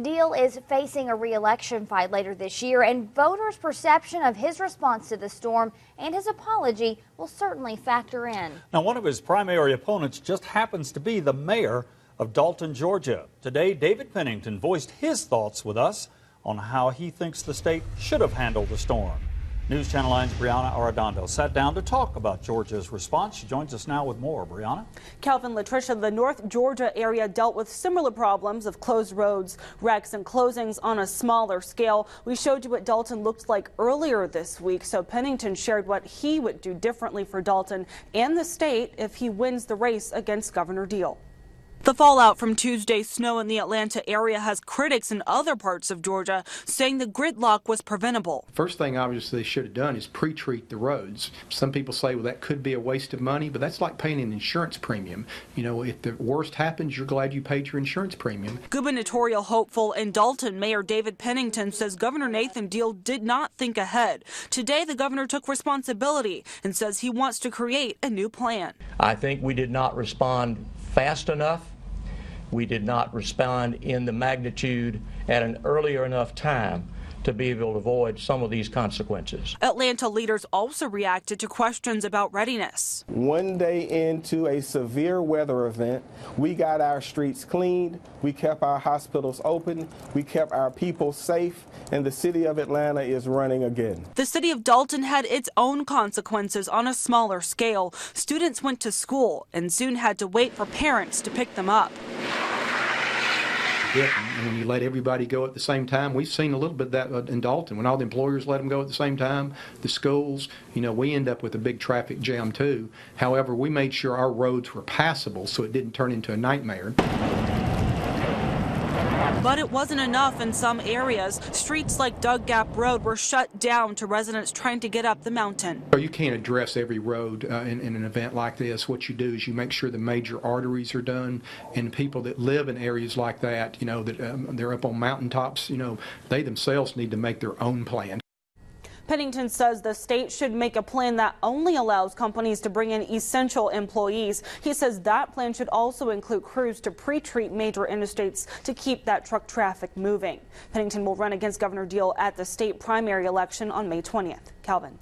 Deal is facing a re-election fight later this year, and voters' perception of his response to the storm and his apology will certainly factor in. Now, one of his primary opponents just happens to be the mayor of Dalton, Georgia. Today, David Pennington voiced his thoughts with us on how he thinks the state should have handled the storm. NewsChannel 9's Briona Arradondo sat down to talk about Georgia's response. She joins us now with more. Briona? Calvin, Latricia, the North Georgia area dealt with similar problems of closed roads, wrecks, and closings on a smaller scale. We showed you what Dalton looked like earlier this week, so Pennington shared what he would do differently for Dalton and the state if he wins the race against Governor Deal. The fallout from Tuesday's snow in the Atlanta area has critics in other parts of Georgia saying the gridlock was preventable. First thing obviously they should have done is pre-treat the roads. Some people say, well, that could be a waste of money, but that's like paying an insurance premium. You know, if the worst happens, you're glad you paid your insurance premium. Gubernatorial hopeful in Dalton, Mayor David Pennington says Governor Nathan Deal did not think ahead. Today, the governor took responsibility and says he wants to create a new plan. I think we did not respond fast enough. We did not respond in the magnitude at an earlier enough time to be able to avoid some of these consequences. Atlanta leaders also reacted to questions about readiness. One day into a severe weather event, we got our streets cleaned, we kept our hospitals open, we kept our people safe, and the city of Atlanta is running again. The city of Dalton had its own consequences on a smaller scale. Students went to school and soon had to wait for parents to pick them up. And when you let everybody go at the same time, we've seen a little bit of that in Dalton. When all the employers let them go at the same time, the schools, you know, we end up with a big traffic jam too. However, we made sure our roads were passable so it didn't turn into a nightmare. But it wasn't enough in some areas. Streets like Dug Gap Road were shut down to residents trying to get up the mountain. You can't address every road in an event like this. What you do is you make sure the major arteries are done, and people that live in areas like that, you know, that they're up on mountaintops, you know, they themselves need to make their own plan. Pennington says the state should make a plan that only allows companies to bring in essential employees. He says that plan should also include crews to pre-treat major interstates to keep that truck traffic moving. Pennington will run against Governor Deal at the state primary election on May 20th. Calvin.